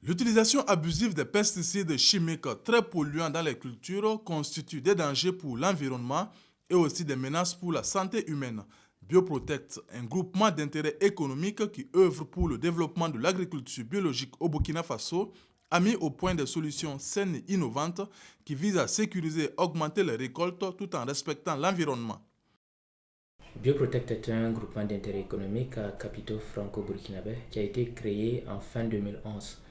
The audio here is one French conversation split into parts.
L'utilisation abusive des pesticides chimiques très polluants dans les cultures constitue des dangers pour l'environnement et aussi des menaces pour la santé humaine. Bioprotect, un groupement d'intérêt économique qui œuvre pour le développement de l'agriculture biologique au Burkina Faso, a mis au point des solutions saines et innovantes qui visent à sécuriser et augmenter les récoltes tout en respectant l'environnement. Bioprotect est un groupement d'intérêt économique à capitaux franco-burkinabé qui a été créé en fin 2011,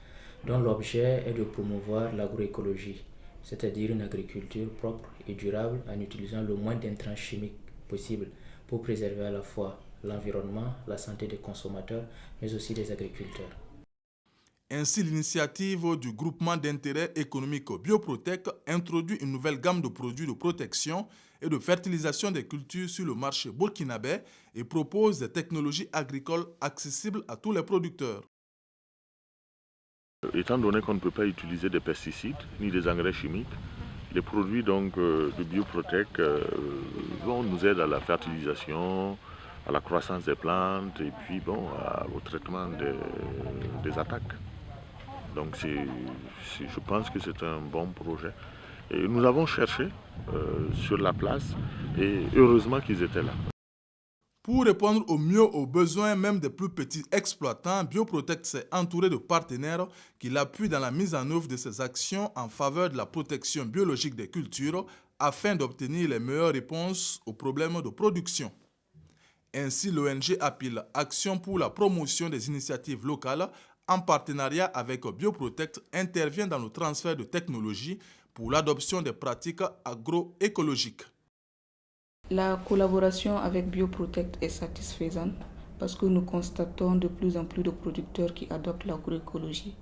dont l'objet est de promouvoir l'agroécologie, c'est-à-dire une agriculture propre et durable en utilisant le moins d'intrants chimiques possible pour préserver à la fois l'environnement, la santé des consommateurs, mais aussi des agriculteurs. Ainsi, l'initiative du groupement d'intérêt économique Bioprotect introduit une nouvelle gamme de produits de protection et de fertilisation des cultures sur le marché burkinabé et propose des technologies agricoles accessibles à tous les producteurs. Étant donné qu'on ne peut pas utiliser des pesticides ni des engrais chimiques, les produits de Bioprotect nous aident à la fertilisation, à la croissance des plantes et puis au traitement des attaques. Donc je pense que c'est un bon projet. Et nous avons cherché sur la place et heureusement qu'ils étaient là. Pour répondre au mieux aux besoins même des plus petits exploitants, Bioprotect s'est entouré de partenaires qui l'appuient dans la mise en œuvre de ses actions en faveur de la protection biologique des cultures afin d'obtenir les meilleures réponses aux problèmes de production. Ainsi, l'ONG APIL, Action pour la promotion des initiatives locales, en partenariat avec Bioprotect, intervient dans le transfert de technologies pour l'adoption des pratiques agroécologiques. La collaboration avec Bioprotect est satisfaisante parce que nous constatons de plus en plus de producteurs qui adoptent l'agroécologie.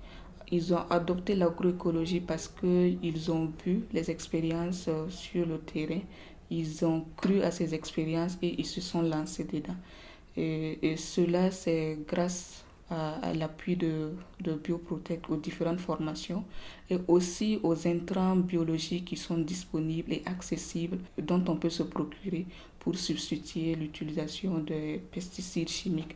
Ils ont adopté l'agroécologie parce qu'ils ont vu les expériences sur le terrain, ils ont cru à ces expériences et ils se sont lancés dedans. Et cela, c'est grâce à l'appui de Bioprotect aux différentes formations et aussi aux intrants biologiques qui sont disponibles et accessibles dont on peut se procurer pour substituer l'utilisation des pesticides chimiques.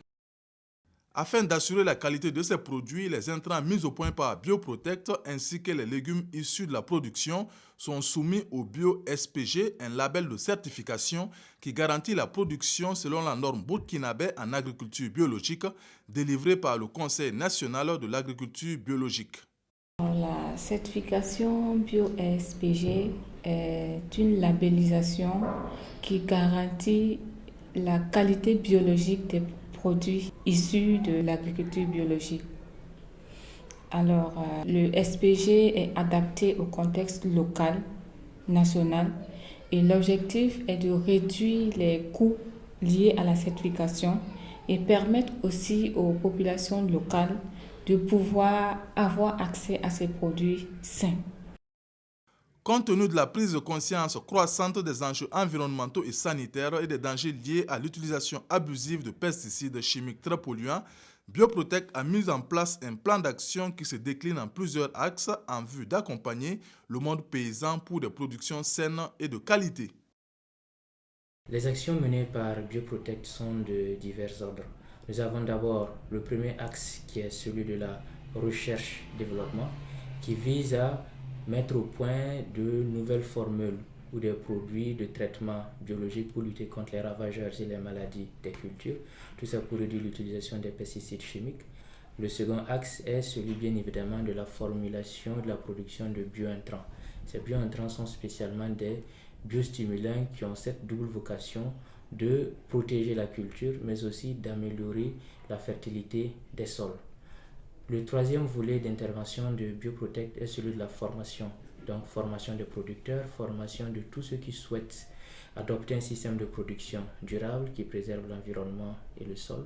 Afin d'assurer la qualité de ces produits, les intrants mis au point par Bioprotect ainsi que les légumes issus de la production sont soumis au Bio-SPG, un label de certification qui garantit la production selon la norme burkinabé en agriculture biologique délivrée par le Conseil national de l'agriculture biologique. La certification Bio-SPG est une labellisation qui garantit la qualité biologique des produits issus de l'agriculture biologique. Alors, le SPG est adapté au contexte local, national, et l'objectif est de réduire les coûts liés à la certification et permettre aussi aux populations locales de pouvoir avoir accès à ces produits sains. Compte tenu de la prise de conscience croissante des enjeux environnementaux et sanitaires et des dangers liés à l'utilisation abusive de pesticides chimiques très polluants, Bioprotect a mis en place un plan d'action qui se décline en plusieurs axes en vue d'accompagner le monde paysan pour des productions saines et de qualité. Les actions menées par Bioprotect sont de divers ordres. Nous avons d'abord le premier axe qui est celui de la recherche-développement qui vise à mettre au point de nouvelles formules ou des produits de traitement biologique pour lutter contre les ravageurs et les maladies des cultures. Tout ça pour réduire l'utilisation des pesticides chimiques. Le second axe est celui bien évidemment de la formulation et de la production de biointrants. Ces biointrants sont spécialement des biostimulants qui ont cette double vocation de protéger la culture mais aussi d'améliorer la fertilité des sols. Le troisième volet d'intervention de Bioprotect est celui de la formation. Donc formation des producteurs, formation de tous ceux qui souhaitent adopter un système de production durable qui préserve l'environnement et le sol.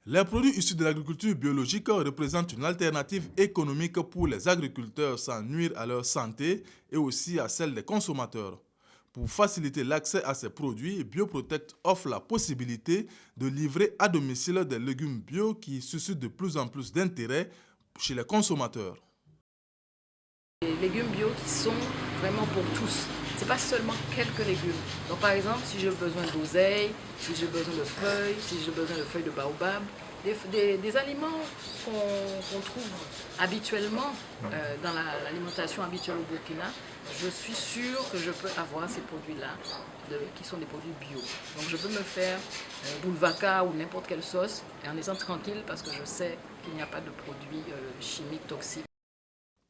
Les produits issus de l'agriculture biologique représentent une alternative économique pour les agriculteurs sans nuire à leur santé et aussi à celle des consommateurs. Pour faciliter l'accès à ces produits, Bioprotect offre la possibilité de livrer à domicile des légumes bio qui suscitent de plus en plus d'intérêt chez les consommateurs. Les légumes bio qui sont vraiment pour tous. Ce n'est pas seulement quelques légumes. Donc par exemple, si j'ai besoin d'oseille, si j'ai besoin de feuilles, si j'ai besoin de feuilles de baobab, des aliments qu'on trouve habituellement dans l'alimentation habituelle au Burkina. Je suis sûre que je peux avoir ces produits-là, qui sont des produits bio. Donc je peux me faire boulvaka ou n'importe quelle sauce en étant tranquille parce que je sais qu'il n'y a pas de produits chimiques toxiques.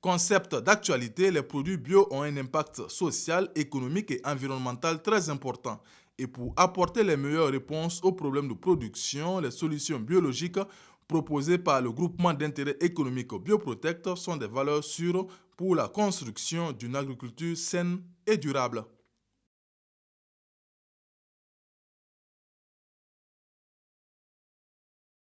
Concept d'actualité, les produits bio ont un impact social, économique et environnemental très important. Et pour apporter les meilleures réponses aux problèmes de production, les solutions biologiques proposées par le groupement d'intérêt économique Bioprotect sont des valeurs sûres pour la construction d'une agriculture saine et durable.